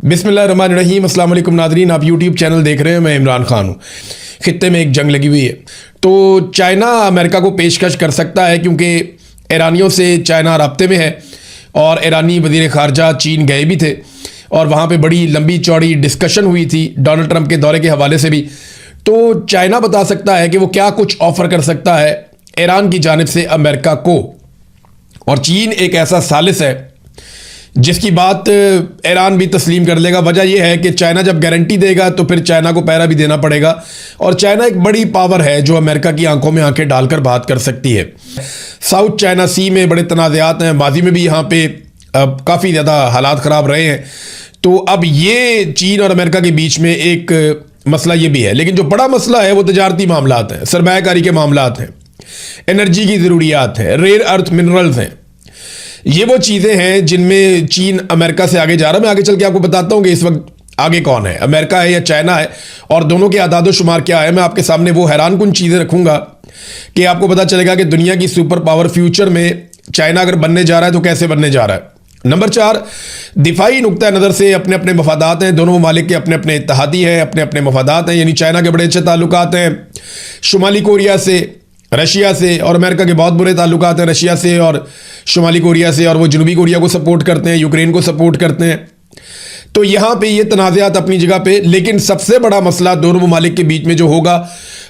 बिस्मिल्लाहिर्रहमानिर्रहीम। अस्सलाम वालेकुम नादरीन, आप यूट्यूब चैनल देख रहे हैं। मैं इमरान खान हूँ। खित्ते में एक जंग लगी हुई है, तो चाइना अमेरिका को पेशकश कर सकता है क्योंकि ईरानियों से चाइना राब्ते में है और ईरानी वज़ीर ख़ारजा चीन गए भी थे और वहाँ पे बड़ी लंबी चौड़ी डिस्कशन हुई थी डोनाल्ड ट्रंप के दौरे के हवाले से भी। तो चाइना बता सकता है कि वो क्या कुछ ऑफ़र कर सकता है ईरान की जानिब से अमेरिका को, और चीन एक ऐसा सालिस है जिसकी बात ईरान भी तस्लीम कर लेगा। वजह यह है कि चाइना जब गारंटी देगा तो फिर चाइना को पैरा भी देना पड़ेगा, और चाइना एक बड़ी पावर है जो अमेरिका की आंखों में आंखें डालकर बात कर सकती है। साउथ चाइना सी में बड़े तनाज़ात हैं, माजी में भी यहाँ पे काफ़ी ज़्यादा हालात ख़राब रहे हैं। तो अब ये चीन और अमेरिका के बीच में एक मसला ये भी है, लेकिन जो बड़ा मसला है वो तजारती मामलात हैं, सरमायाकारी के मामलात हैं, एनर्जी की ज़रूरियात है, रेयर अर्थ मिनरल्स हैं। ये वो चीज़ें हैं जिनमें चीन अमेरिका से आगे जा रहा है। मैं आगे चल के आपको बताता हूँ कि इस वक्त आगे कौन है, अमेरिका है या चाइना है, और दोनों के आदाद शुमार क्या है। मैं आपके सामने वो हैरान कुन चीज़ें रखूँगा कि आपको पता चलेगा कि दुनिया की सुपर पावर फ्यूचर में चाइना अगर बनने जा रहा है तो कैसे बनने जा रहा है। नंबर 4, दिफाई नुक्ता नज़र से अपने अपने मफादात हैं, दोनों ममालिक के अपने अपने इत्तेहादी हैं, अपने अपने मफादात हैं। यानी चाइना के बड़े अच्छे ताल्लुकात हैं शुमाली कोरिया से, रशिया से, और अमेरिका के बहुत बुरे ताल्लुकात हैं रशिया से और शुमाली कोरिया से, और वो जनूबी कोरिया को सपोर्ट करते हैं, यूक्रेन को सपोर्ट करते हैं। तो यहाँ पे ये तनाज़ात अपनी जगह पे, लेकिन सबसे बड़ा मसला दोनों ममालिक के बीच में जो होगा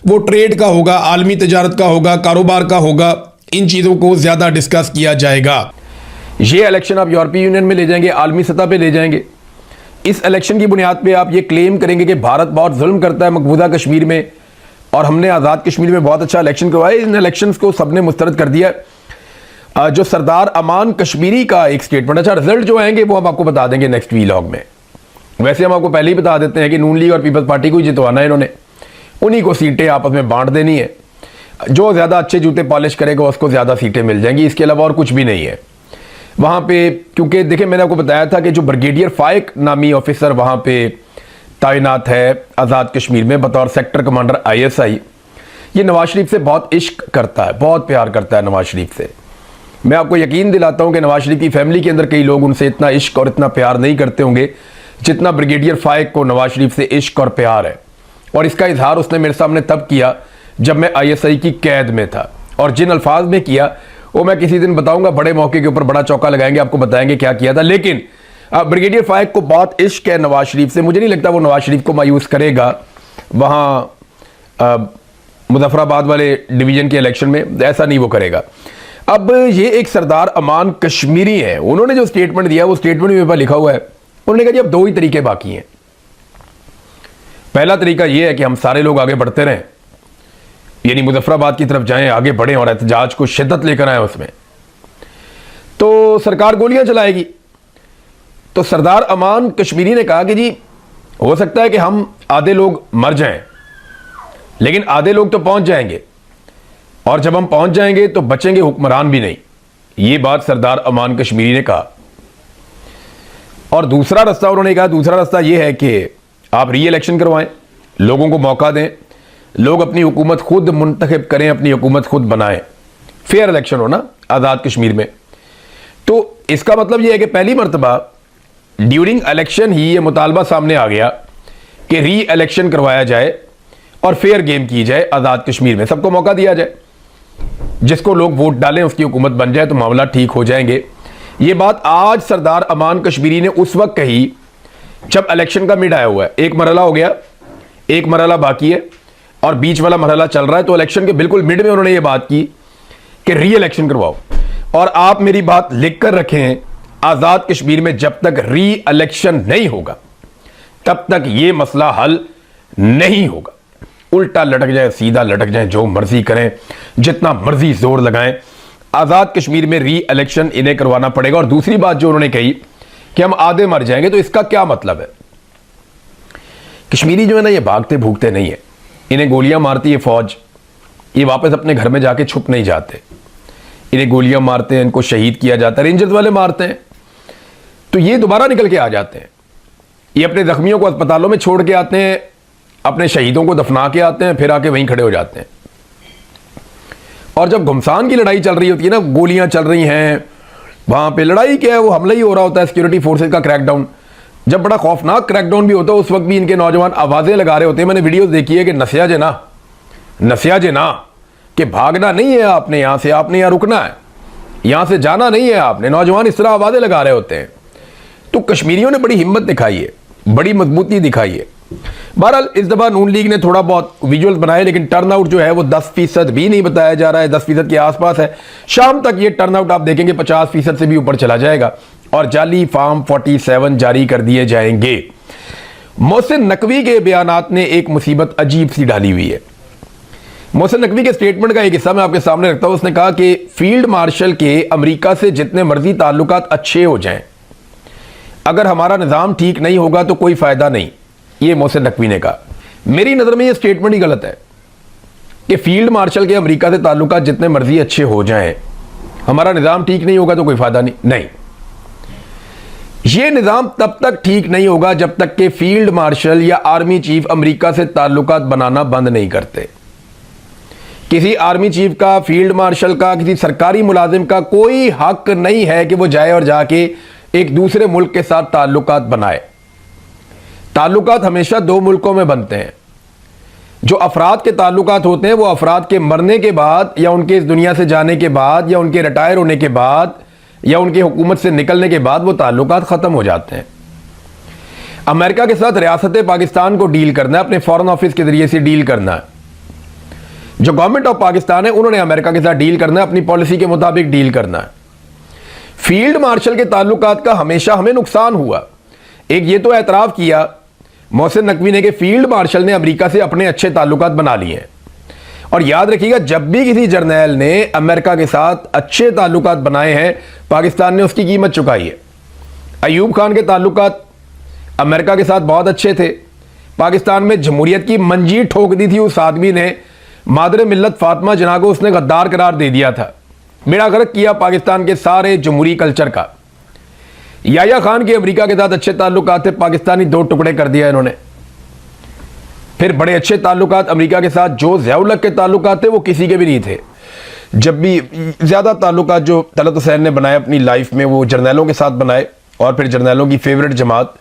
वो ट्रेड का होगा, आलमी तजारत का होगा, कारोबार का होगा। इन चीज़ों को ज़्यादा डिस्कस किया जाएगा। ये इलेक्शन आप यूरोपीय यूनियन में ले जाएंगे, आलमी सतह पे ले जाएंगे। इस इलेक्शन की बुनियाद पे आप ये क्लेम करेंगे कि भारत बहुत जुल्म करता है मकबूजा कश्मीर में, और हमने आज़ाद कश्मीर में बहुत अच्छा इलेक्शन करवाया। इन इलेक्शंस को सबने मुस्तरद कर दिया। जो सरदार अमान कश्मीरी का एक स्टेटमेंट, अच्छा रिजल्ट जो आएंगे वो हम आपको बता देंगे नेक्स्ट वीलॉग में। वैसे हम आपको पहले ही बता देते हैं कि नून लीग और पीपल्स पार्टी को ही जितवाना है इन्होंने, उन्हीं को सीटें आपस में बांट देनी है। जो ज़्यादा अच्छे जूते पॉलिश करेगा उसको ज़्यादा सीटें मिल जाएंगी, इसके अलावा और कुछ भी नहीं है वहाँ पे। क्योंकि देखिए, मैंने आपको बताया था कि जो ब्रिगेडियर फाइक नामी ऑफिसर वहाँ पे तैनात है आज़ाद कश्मीर में बतौर सेक्टर कमांडर ISI, ये नवाज शरीफ से बहुत इश्क करता है, बहुत प्यार करता है नवाज शरीफ से। मैं आपको यकीन दिलाता हूँ कि नवाज शरीफ की फैमिली के अंदर कई लोग उनसे इतना इश्क और इतना प्यार नहीं करते होंगे जितना ब्रिगेडियर फाइक को नवाज शरीफ से इश्क और प्यार है। और इसका इजहार उसने मेरे सामने तब किया जब मैं ISI की कैद में था, और जिन अल्फाज में किया वो मैं किसी दिन बताऊंगा, बड़े मौके के ऊपर बड़ा चौका लगाएंगे, आपको बताएंगे क्या किया था। लेकिन ब्रिगेडियर फाइक को बहुत इश्क है नवाज शरीफ से। मुझे नहीं लगता वो नवाज शरीफ को मायूस करेगा वहाँ मुजफ्फराबाद वाले डिवीजन के इलेक्शन में, ऐसा नहीं वो करेगा। अब ये एक सरदार अमान कश्मीरी है, उन्होंने जो स्टेटमेंट दिया वो स्टेटमेंट में मेरे पास लिखा हुआ है। उन्होंने कहा जी अब 2 ही तरीके बाकी हैं। पहला तरीका ये है कि हम सारे लोग आगे बढ़ते रहें, यानी मुजफ्फराबाद की तरफ जाएं, आगे बढ़ें और एहतजाज को शिद्दत लेकर आए उसमें, तो सरकार गोलियां चलाएगी। तो सरदार अमान कश्मीरी ने कहा कि जी हो सकता है कि हम आधे लोग मर जाएं, लेकिन आधे लोग तो पहुंच जाएंगे, और जब हम पहुंच जाएंगे तो बचेंगे हुक्मरान भी नहीं। ये बात सरदार अमान कश्मीरी ने कहा। और दूसरा रास्ता उन्होंने कहा, दूसरा रास्ता यह है कि आप री इलेक्शन करवाएं, लोगों को मौका दें, लोग अपनी हुकूमत खुद मुंतखब करें, अपनी हुकूमत खुद बनाएं, फेयर इलेक्शन हो ना आज़ाद कश्मीर में। तो इसका मतलब यह है कि पहली मरतबा ड्यूरिंग इलेक्शन ही ये मुतालबा सामने आ गया कि री इलेक्शन करवाया जाए और फेयर गेम की जाए आज़ाद कश्मीर में, सबको मौका दिया जाए, जिसको लोग वोट डालें उसकी हुकूमत बन जाए तो मामला ठीक हो जाएंगे। ये बात आज सरदार अमान कश्मीरी ने उस वक्त कही जब इलेक्शन का मिड आया हुआ है। एक मरहला हो गया, एक मरहला बाकी है और बीच वाला मरहला चल रहा है। तो इलेक्शन के बिल्कुल मिड में उन्होंने ये बात की कि री इलेक्शन करवाओ। और आप मेरी बात लिख कर रखें, आज़ाद कश्मीर में जब तक री इलेक्शन नहीं होगा तब तक ये मसला हल नहीं होगा। उल्टा लटक जाए, सीधा लटक जाए, जो मर्जी करें, जितना मर्जी जोर लगाएं, आज़ाद कश्मीर में री इलेक्शन इन्हें करवाना पड़ेगा। और दूसरी बात जो उन्होंने कही कि हम आधे मर जाएंगे, तो इसका क्या मतलब है? कश्मीरी जो है ना, ये भागते भूगते नहीं है, इन्हें गोलियां मारती है फौज, ये वापस अपने घर में जाके छुप नहीं जाते। इन्हें गोलियां मारते हैं, इनको शहीद किया जाता है, रेंजर्स वाले मारते हैं, तो ये दोबारा निकल के आ जाते हैं। ये अपने जख्मियों को अस्पतालों में छोड़ के आते हैं, अपने शहीदों को दफना के आते हैं, फिर आके वहीं खड़े हो जाते हैं। और जब घुमसान की लड़ाई चल रही होती है ना, गोलियां चल रही हैं, वहां पे लड़ाई क्या है, वो हमला ही हो रहा होता है, सिक्योरिटी फोर्सेस का क्रैकडाउन, जब बड़ा खौफनाक क्रैकडाउन भी होता है उस वक्त भी इनके नौजवान आवाज़ें लगा रहे होते हैं। मैंने वीडियोस देखी है कि नसिया जना कि भागना नहीं है आपने, यहाँ से आपने यहाँ रुकना है, यहाँ से जाना नहीं है आपने। नौजवान इस तरह आवाज़ें लगा रहे होते हैं। तो कश्मीरियों ने बड़ी हिम्मत दिखाई है, बड़ी मजबूती दिखाई है। बहरहाल इस दफ़ा नून लीग ने थोड़ा बहुत विजुअल्स बनाए, लेकिन टर्नआउट जो है वो 10% भी नहीं बताया जा रहा है, 10% के आसपास है। शाम तक ये टर्नआउट आप देखेंगे 50% से भी ऊपर चला जाएगा और जाली फॉर्म 47 जारी कर दिए जाएंगे। मोहसिन नकवी के बयानात ने एक मुसीबत अजीब सी डाली हुई है। मोहसिन नकवी के स्टेटमेंट का एक हिस्सा मैं आपके सामने रखता हूं। उसने कहा कि फील्ड मार्शल के अमेरिका से जितने मर्जी ताल्लुकात अच्छे हो जाएं, अगर हमारा निज़ाम ठीक नहीं होगा तो कोई फ़ायदा नहीं। ये मोहसिन नकवी ने कहा। मेरी नज़र में ये स्टेटमेंट ही गलत है कि फील्ड मार्शल के अमेरिका से ताल्लुकात जितने मर्जी अच्छे हो जाएं, हमारा निज़ाम ठीक नहीं होगा तो कोई फ़ायदा नहीं। ये निज़ाम तब तक ठीक नहीं होगा जब तक कि फील्ड मार्शल या आर्मी चीफ अमेरिका से ताल्लुकात बनाना बंद नहीं करते। किसी आर्मी चीफ का, फील्ड मार्शल का, किसी सरकारी मुलाजिम का कोई हक नहीं है कि वो जाए और जाके एक दूसरे मुल्क के साथ ताल्लुकात बनाए। ताल्लुकात हमेशा दो मुल्कों में बनते हैं। जो अफराद के ताल्लुकात होते हैं वो अफराद के मरने के बाद या उनके इस दुनिया से जाने के बाद या उनके रिटायर होने के बाद या उनकी हुकूमत से निकलने के बाद वो ताल्लुकात ख़त्म हो जाते हैं। अमेरिका के साथ रियासत पाकिस्तान को डील करना है, अपने फॉरेन ऑफिस के जरिए से डील करना है। जो गवर्नमेंट ऑफ पाकिस्तान है उन्होंने अमेरिका के साथ डील करना है, अपनी पॉलिसी के मुताबिक डील करना है। फील्ड मार्शल के ताल्लुकात का हमेशा हमें नुकसान हुआ। एक ये तो एतराफ़ किया मोहसिन नकवी ने कि फील्ड मार्शल ने अमेरिका से अपने अच्छे ताल्लुकात बना लिए हैं। और याद रखिएगा, जब भी किसी जर्नैल ने अमेरिका के साथ अच्छे ताल्लुकात बनाए हैं, पाकिस्तान ने उसकी कीमत चुकाई है। अयूब खान के ताल्लुकात अमेरिका के साथ बहुत अच्छे थे। पाकिस्तान में जमहूरियत की मंजीर ठोक दी थी उस आदमी ने। मादर मिल्लत फातिमा जना को उसने गद्दार करार दे दिया था। बेड़ा गर्क किया पाकिस्तान के सारे जमहूरी कल्चर का। याया खान के अमेरिका के साथ अच्छे ताल्लुकात थे, पाकिस्तानी दो टुकड़े कर दिया इन्होंने। फिर बड़े अच्छे ताल्लुकात अमेरिका के साथ जो ज़िया-उल-हक के ताल्लुकात थे वो किसी के भी नहीं थे। जब भी ज़्यादा ताल्लुकात जो तलत हुसैन ने बनाए अपनी लाइफ में वो जर्नैलों के साथ बनाए, और फिर जर्नैलों की फेवरेट जमात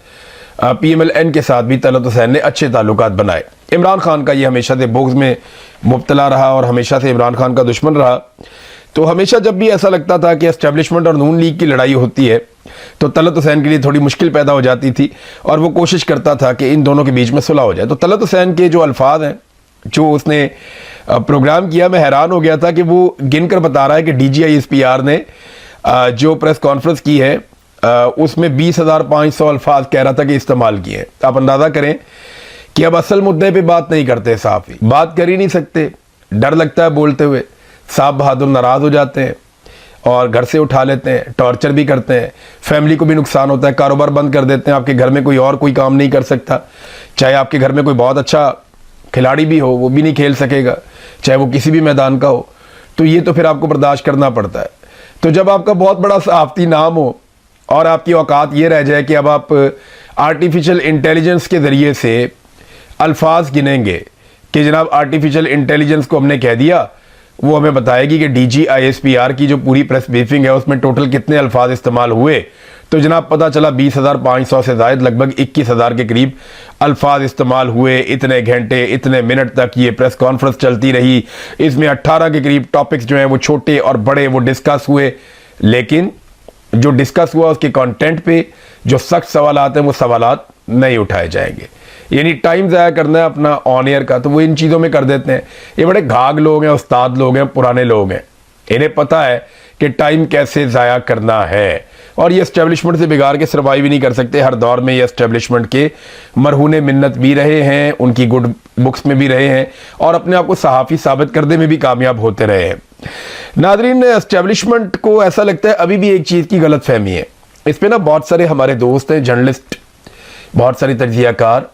PMLN के साथ भी तलत हुसैन ने अच्छे ताल्लुकात बनाए। इमरान खान का ये हमेशा से बुग़्ज़ में मुब्तला रहा और हमेशा से इमरान खान का दुश्मन रहा। तो हमेशा जब भी ऐसा लगता था कि एस्टेब्लिशमेंट और नून लीग की लड़ाई होती है तो तलत हुसैन के लिए थोड़ी मुश्किल पैदा हो जाती थी और वो कोशिश करता था कि इन दोनों के बीच में सुलह हो जाए। तो तलत हुसैन के जो अल्फाज हैं जो उसने प्रोग्राम किया, मैं हैरान हो गया था कि वो गिन कर बता रहा है कि DGI-SPR ने जो प्रेस कॉन्फ्रेंस की है उसमें 20,500 अल्फाज कह रहा था कि इस्तेमाल किए हैं। आप अंदाज़ा करें कि अब असल मुद्दे पे बात नहीं करते, साफ ही बात कर ही नहीं सकते, डर लगता है बोलते हुए। साहब बहादुर नाराज़ हो जाते हैं और घर से उठा लेते हैं, टॉर्चर भी करते हैं, फैमिली को भी नुकसान होता है, कारोबार बंद कर देते हैं। आपके घर में कोई और कोई काम नहीं कर सकता, चाहे आपके घर में कोई बहुत अच्छा खिलाड़ी भी हो वो भी नहीं खेल सकेगा, चाहे वो किसी भी मैदान का हो। तो ये तो फिर आपको बर्दाश्त करना पड़ता है। तो जब आपका बहुत बड़ा सहाफ़ती नाम हो और आपकी औकात ये रह जाए कि अब आप आर्टिफिशियल इंटेलिजेंस के ज़रिए से अल्फाज गिनेंगे कि जनाब आर्टिफिशियल इंटेलिजेंस को हमने कह दिया, वो हमें बताएगी कि DGI-SPR की जो पूरी प्रेस ब्रीफिंग है उसमें टोटल कितने अल्फाज इस्तेमाल हुए, तो जनाब पता चला 20,500 से ज़ायद लगभग 21,000 के करीब अल्फाज इस्तेमाल हुए। इतने घंटे इतने मिनट तक ये प्रेस कॉन्फ्रेंस चलती रही। इसमें 18 के करीब टॉपिक्स जो हैं वो छोटे और बड़े वो डिस्कस हुए, लेकिन जो डिस्कस हुआ उसके कंटेंट पे जो सख्त सवालात हैं वो सवालात नहीं उठाए जाएंगे। यानी टाइम ज़ाया करना है अपना ऑन एयर का, तो वो इन चीज़ों में कर देते हैं। ये बड़े घाघ लोग हैं, उस्ताद लोग हैं, पुराने लोग हैं, इन्हें पता है कि टाइम कैसे ज़ाया करना है। और ये एस्टेब्लिशमेंट से बिगाड़ के सर्वाइव ही नहीं कर सकते। हर दौर में ये एस्टेब्लिशमेंट के मरहूने मिन्नत भी रहे हैं, उनकी गुड बुक्स में भी रहे हैं और अपने आप को सहाफ़ी साबित करने में भी कामयाब होते रहे हैं। नाज़रीन, एस्टेब्लिशमेंट को ऐसा लगता है अभी भी एक चीज़ की गलत फहमी है। इस पर ना बहुत सारे हमारे दोस्त हैं, जर्नलिस्ट, बहुत सारे तज्ज़ियाकार,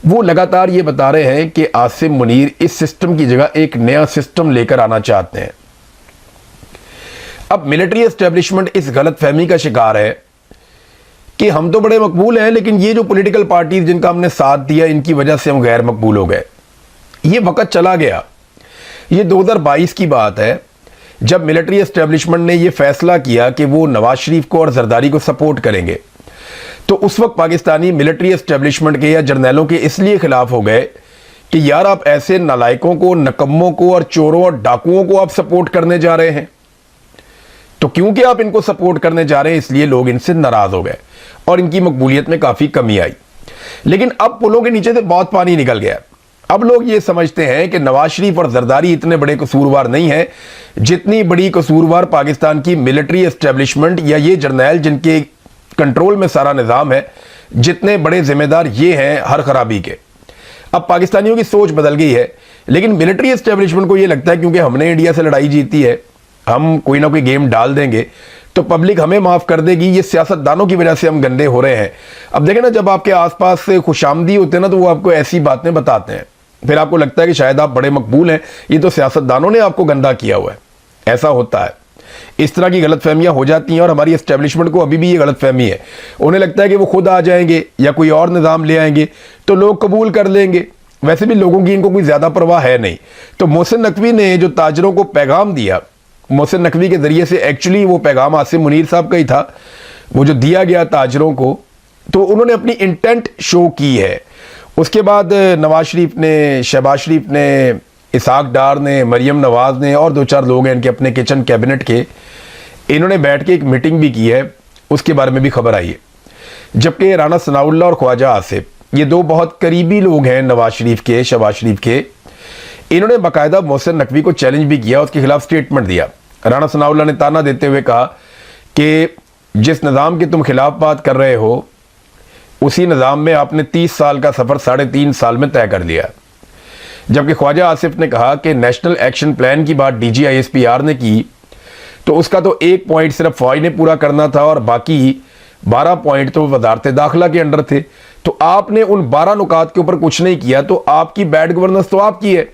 वो लगातार ये बता रहे हैं कि आसिम मुनीर इस सिस्टम की जगह एक नया सिस्टम लेकर आना चाहते हैं। अब मिलिट्री एस्टेब्लिशमेंट इस गलत फहमी का शिकार है कि हम तो बड़े मकबूल हैं, लेकिन ये जो पॉलिटिकल पार्टीज जिनका हमने साथ दिया इनकी वजह से हम गैर मकबूल हो गए। ये वक्त चला गया। ये 2022 की बात है जब मिलिट्री एस्टेब्लिशमेंट ने ये फैसला किया कि वो नवाज शरीफ को और जरदारी को सपोर्ट करेंगे। तो उस वक्त पाकिस्तानी मिलिट्री एस्टेब्लिशमेंट के या जर्नैलों के इसलिए खिलाफ हो गए कि यार आप ऐसे नालायकों को, नकम्मों को और चोरों और डाकुओं को आप सपोर्ट करने जा रहे हैं। तो क्योंकि आप इनको सपोर्ट करने जा रहे हैं इसलिए लोग इनसे नाराज हो गए और इनकी मकबूलियत में काफी कमी आई। लेकिन अब पुलों के नीचे से बहुत पानी निकल गया। अब लोग ये समझते हैं कि नवाज शरीफ और जरदारी इतने बड़े कसूरवार नहीं है जितनी बड़ी कसूरवार पाकिस्तान की मिलिट्री एस्टेब्लिशमेंट या ये जर्नैल जिनके कंट्रोल में सारा निजाम है, जितने बड़े जिम्मेदार ये हैं हर खराबी के। अब पाकिस्तानियों की सोच बदल गई है, लेकिन मिलिट्री एस्टेब्लिशमेंट को ये लगता है क्योंकि हमने इंडिया से लड़ाई जीती है, हम कोई ना कोई गेम डाल देंगे तो पब्लिक हमें माफ कर देगी। ये सियासतदानों की वजह से हम गंदे हो रहे हैं। अब देखें ना, जब आपके आसपास से खुशामदी होते हैं ना तो वो आपको ऐसी बातें बताते हैं, फिर आपको लगता है कि शायद आप बड़े मकबूल हैं, ये तो सियासतदानों ने आपको गंदा किया हुआ है। ऐसा होता है, इस तरह की गलतफहमियां हो जाती हैं और हमारी एस्टेब्लिशमेंट को अभी भी ये गलतफहमी है। उन्हें लगता है कि वो खुद आ जाएंगे या कोई और निज़ाम ले आएंगे तो लोग कबूल कर लेंगे। वैसे भी लोगों की इनको कोई ज़्यादा परवाह है नहीं। तो मोहसिन नकवी ने जो ताजरों को पैगाम दिया, मोहसिन नकवी के ज़रिए से एक्चुअली वो पैगाम आसिम मुनीर साहब का ही था, वो जो दिया गया ताजरों को, तो उन्होंने अपनी इंटेंट शो की है। उसके बाद नवाज शरीफ ने, शहबाज शरीफ ने, इसाक डार ने, मरियम नवाज ने और दो चार लोग हैं इनके अपने किचन कैबिनेट के, इन्होंने बैठ के एक मीटिंग भी की है, उसके बारे में भी खबर आई है। जबकि राना सनाउल्लाह और ख्वाजा आसिफ, ये दो बहुत करीबी लोग हैं नवाज शरीफ के, शहबाज शरीफ के, इन्होंने बाकायदा मोहसिन नकवी को चैलेंज भी किया, उसके खिलाफ स्टेटमेंट दिया। राना सनाउल्लाह ने ताना देते हुए कहा कि जिस निज़ाम के तुम खिलाफ बात कर रहे हो उसी निज़ाम में आपने 30 साल का सफ़र 3.5 साल में तय कर लिया। जबकि ख्वाजा आसिफ ने कहा कि नेशनल एक्शन प्लान की बात DGISPR ने की तो उसका तो एक पॉइंट सिर्फ फौज ने पूरा करना था और बाकी 12 पॉइंट तो वजारत दाखिला के अंडर थे। तो आपने उन 12 नुकात के ऊपर कुछ नहीं किया, तो आपकी बैड गवर्नेंस तो आपकी है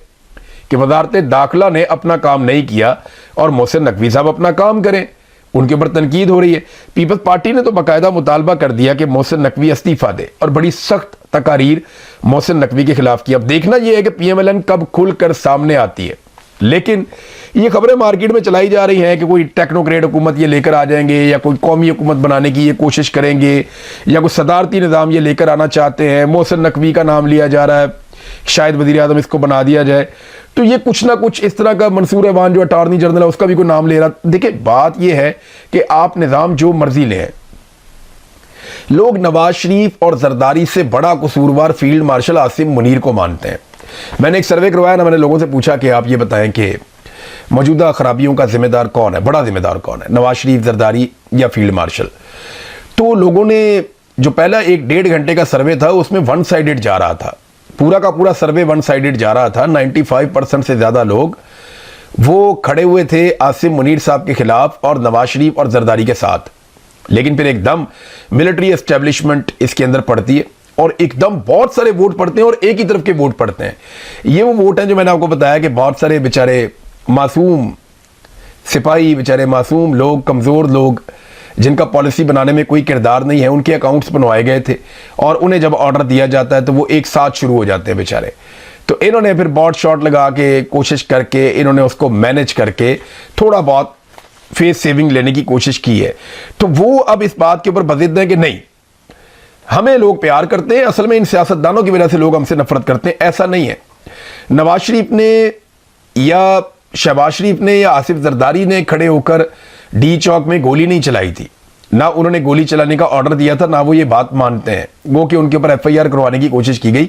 कि वजारत दाखिला ने अपना काम नहीं किया और मोहसिन नकवी साहब अपना काम करें। उनके ऊपर तनकीद हो रही है। पीपल्स पार्टी ने तो बाकायदा मुतालबा कर दिया कि मोहसिन नकवी इस्तीफा दे और बड़ी सख्त तकारीर मोहसिन नकवी के खिलाफ की। अब देखना यह है कि PMLN कब खुलकर सामने आती है। लेकिन ये खबरें मार्केट में चलाई जा रही हैं कि कोई टेक्नोक्रेट हुकूमत ये लेकर आ जाएंगे या कोई कौमी हुकूमत बनाने की ये कोशिश करेंगे या कोई सदारती निज़ाम ये लेकर आना चाहते हैं। मोहसिन नकवी का नाम लिया जा रहा है, शायद वज़ीर आज़म इसको बना दिया जाए। तो ये कुछ ना कुछ इस तरह का मंसूर अवान जो अटॉर्नी जनरल है उसका भी कोई नाम ले रहा। देखिए बात यह है कि आप निज़ाम जो मर्जी लें, लोग नवाज शरीफ और जरदारी से बड़ा कसूरवार फील्ड मार्शल आसिम मुनीर को मानते हैं। मैंने एक सर्वे करवाया ना, मैंने लोगों से पूछा कि आप ये बताएं कि मौजूदा खराबियों का जिम्मेदार कौन है, बड़ा जिम्मेदार कौन है, नवाज शरीफ, जरदारी या फील्ड मार्शल। तो लोगों ने जो पहला 1-1.5 घंटे का सर्वे था उसमें वन साइडेड जा रहा था, पूरा का पूरा सर्वे वन साइडेड जा रहा था। 95% से ज़्यादा लोग वो खड़े हुए थे आसिम मुनीर साहब के खिलाफ और नवाज शरीफ और जरदारी के साथ। लेकिन फिर एकदम मिलिट्री एस्टेब्लिशमेंट इसके अंदर पड़ती है और एकदम बहुत सारे वोट पड़ते हैं और एक ही तरफ के वोट पड़ते हैं। ये वो वोट हैं जो मैंने आपको बताया कि बहुत सारे बेचारे मासूम सिपाही, बेचारे मासूम लोग, कमज़ोर लोग जिनका पॉलिसी बनाने में कोई किरदार नहीं है, उनके अकाउंट्स बनवाए गए थे और उन्हें जब ऑर्डर दिया जाता है तो वो एक साथ शुरू हो जाते हैं बेचारे। तो इन्होंने फिर बॉट शॉट लगा के कोशिश करके इन्होंने उसको मैनेज करके थोड़ा बहुत फेस सेविंग लेने की कोशिश की है। तो वो अब इस बात के ऊपर बज़िद है कि नहीं, हमें लोग प्यार करते हैं, असल में इन सियासतदानों की वजह से लोग हमसे नफरत करते हैं। ऐसा नहीं है। नवाज शरीफ ने या शहबाज शरीफ ने या आसिफ जरदारी ने खड़े होकर डी चौक में गोली नहीं चलाई थी, ना उन्होंने गोली चलाने का ऑर्डर दिया था, ना वो ये बात मानते हैं। वो कि उनके ऊपर FIR करवाने की कोशिश की गई,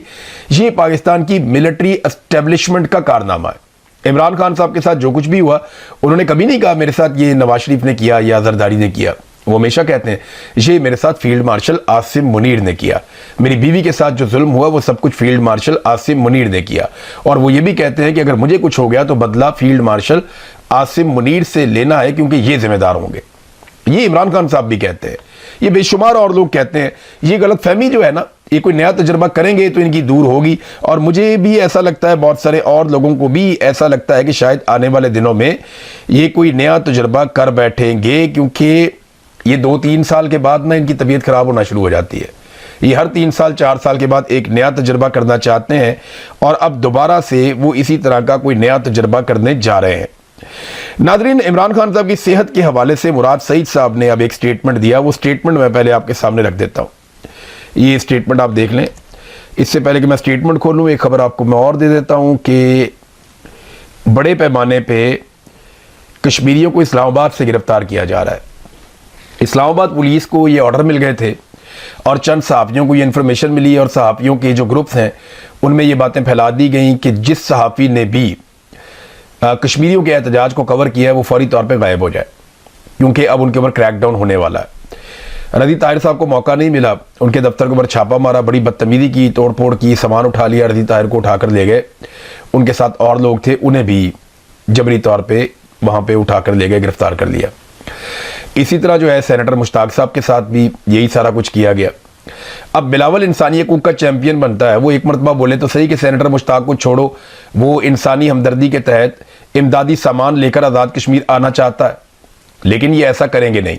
ये पाकिस्तान की मिलिट्री एस्टेब्लिशमेंट का कारनामा है। इमरान खान साहब के साथ जो कुछ भी हुआ उन्होंने कभी नहीं कहा मेरे साथ ये नवाज शरीफ ने किया या जरदारी ने किया। वो हमेशा कहते हैं ये मेरे साथ फील्ड मार्शल आसिम मुनीर ने किया, मेरी बीवी के साथ जो जुल्म हुआ वो सब कुछ फील्ड मार्शल आसिम मुनीर ने किया। और वो ये भी कहते हैं कि अगर मुझे कुछ हो गया तो बदला फील्ड मार्शल आसिम मुनीर से लेना है क्योंकि ये जिम्मेदार होंगे। ये इमरान खान साहब भी कहते हैं, ये बेशुमार और लोग कहते हैं। ये गलत फहमी जो है ना, ये कोई नया तजुर्बा करेंगे तो इनकी दूर होगी। और मुझे भी ऐसा लगता है, बहुत सारे और लोगों को भी ऐसा लगता है कि शायद आने वाले दिनों में ये कोई नया तजुर्बा कर बैठेंगे, क्योंकि ये 2-3 साल के बाद ना इनकी तबीयत खराब होना शुरू हो जाती है। ये हर 3 साल 4 साल के बाद एक नया तजुर्बा करना चाहते हैं और अब दोबारा से वो इसी तरह का कोई नया तजुर्बा करने जा रहे हैं। नादरीन, इमरान खान साहब की सेहत के हवाले से मुराद सईद साहब ने अब एक स्टेटमेंट दिया। वो स्टेटमेंट मैं पहले आपके सामने रख देता हूँ। ये स्टेटमेंट आप देख लें। इससे पहले कि मैं स्टेटमेंट खोलूँ, एक खबर आपको मैं और दे देता हूँ कि बड़े पैमाने पे कश्मीरियों को इस्लामाबाद से गिरफ्तार किया जा रहा है। इस्लामाबाद पुलिस को ये ऑर्डर मिल गए थे और चंद सहाफ़ियों को ये इन्फॉर्मेशन मिली और सहाफ़ियों के जो ग्रुप्स हैं उनमें ये बातें फैला दी गई कि जिस सहाफ़ी ने भी कश्मीरियों के एहतजाज को कवर किया है वो फौरी तौर पे गायब हो जाए, क्योंकि अब उनके ऊपर क्रैकडाउन होने वाला है। रज़ी ताहिर साहब को मौका नहीं मिला, उनके दफ्तर के ऊपर छापा मारा, बड़ी बदतमीज़ी की, तोड़ फोड़ की, सामान उठा लिया, रज़ी ताहिर को उठाकर ले गए। उनके साथ और लोग थे, उन्हें भी जबरी तौर पर वहाँ पर उठाकर ले गए, गिरफ्तार कर लिया। इसी तरह जो है सेनेटर मुश्ताक साहब के साथ भी यही सारा कुछ किया गया। अब बिलावल इंसानी हकूक़ का चैंपियन बनता है, वो एक मरतबा बोले तो सही कि सेनेटर मुश्ताक को छोड़ो, वो इंसानी हमदर्दी के तहत इमदादी सामान लेकर आज़ाद कश्मीर आना चाहता है, लेकिन ये ऐसा करेंगे नहीं।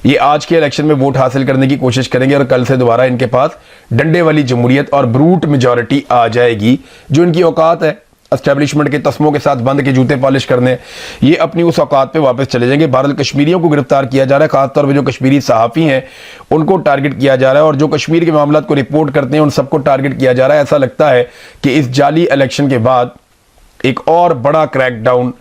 ये आज के इलेक्शन में वोट हासिल करने की कोशिश करेंगे और कल से दोबारा इनके पास डंडे वाली जमहूरियत और ब्रूट मेजॉरिटी आ जाएगी, जो इनकी औकात है एस्टेब्लिशमेंट के तस्मों के साथ बंद के जूते पॉलिश करने, ये अपनी उस औकात पे वापस चले जाएंगे। बहरहाल कश्मीरियों को गिरफ्तार किया जा रहा है, खासतौर पर जो कश्मीरी सहाफ़ी हैं उनको टारगेट किया जा रहा है और जो कश्मीर के मामलों को रिपोर्ट करते हैं उन सबको टारगेट किया जा रहा है। ऐसा लगता है कि इस जाली इलेक्शन के बाद एक और बड़ा क्रैकडाउन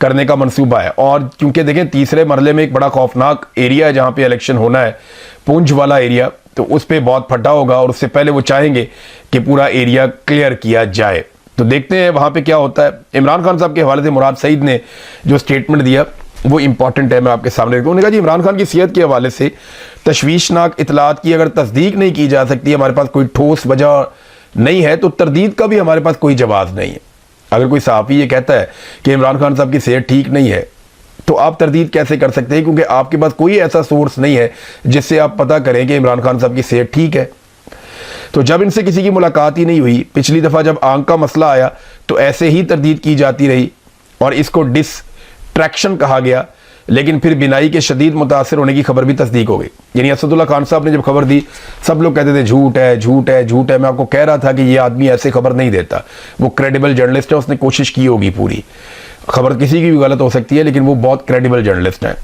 करने का मंसूबा है। और क्योंकि देखें तीसरे मरले में एक बड़ा खौफनाक एरिया है जहाँ पे इलेक्शन होना है, पूंछ वाला एरिया, तो उस पर बहुत फटा होगा और उससे पहले वो चाहेंगे कि पूरा एरिया क्लियर किया जाए। तो देखते हैं वहाँ पे क्या होता है। इमरान खान साहब के हवाले से मुराद सईद ने जो स्टेटमेंट दिया वो इंपॉर्टेंट है, मैं आपके सामने रखता हूँ। उन्होंने कहा जी इमरान खान की सेहत के हवाले से तशवीशनाक इतलात की अगर तस्दीक नहीं की जा सकती, हमारे पास कोई ठोस वजह नहीं है, तो तरदीद का भी हमारे पास कोई जवाब नहीं है। अगर कोई सहाफ़ी ये कहता है कि इमरान खान साहब की सेहत ठीक नहीं है, तो आप तरदीद कैसे कर सकते हैं, क्योंकि आपके पास कोई ऐसा सोर्स नहीं है जिससे आप पता करें कि इमरान खान साहब की सेहत ठीक है। तो जब इनसे किसी की मुलाकात ही नहीं हुई, पिछली दफ़ा जब आंख का मसला आया तो ऐसे ही तरदीद की जाती रही और इसको डिस्ट्रैक्शन कहा गया, लेकिन फिर बिनाई के शदीद मुतासर होने की खबर भी तस्दीक हो गई। यानी असदुल्ला खान साहब ने जब खबर दी सब लोग कहते थे झूठ है, झूठ है, झूठ है। मैं आपको कह रहा था कि ये आदमी ऐसे खबर नहीं देता, वो क्रेडिबल जर्नलिस्ट है, उसने कोशिश की होगी पूरी। खबर किसी की भी गलत हो सकती है, लेकिन वो बहुत क्रेडिबल जर्नलिस्ट हैं।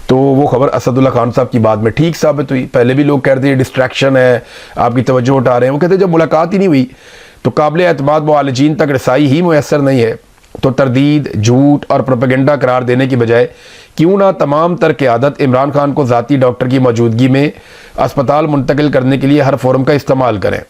तो वो खबर असदुल्ला खान साहब की बाद में ठीक साबित हुई। पहले भी लोग कहते हैं डिस्ट्रैक्शन है, आपकी तवज्जो हटा रहे हैं। वो कहते जब मुलाकात ही नहीं हुई तो काबिल एतमाद मुआलिजीन तक रसाई ही मुयसर नहीं है, तो तरदीद, झूठ और प्रोपेगेंडा करार देने की बजाय क्यों ना तमाम तर क़यादत इमरान खान को ज़ाती डॉक्टर की मौजूदगी में अस्पताल मुंतकिल करने के लिए हर फोरम का इस्तेमाल करें।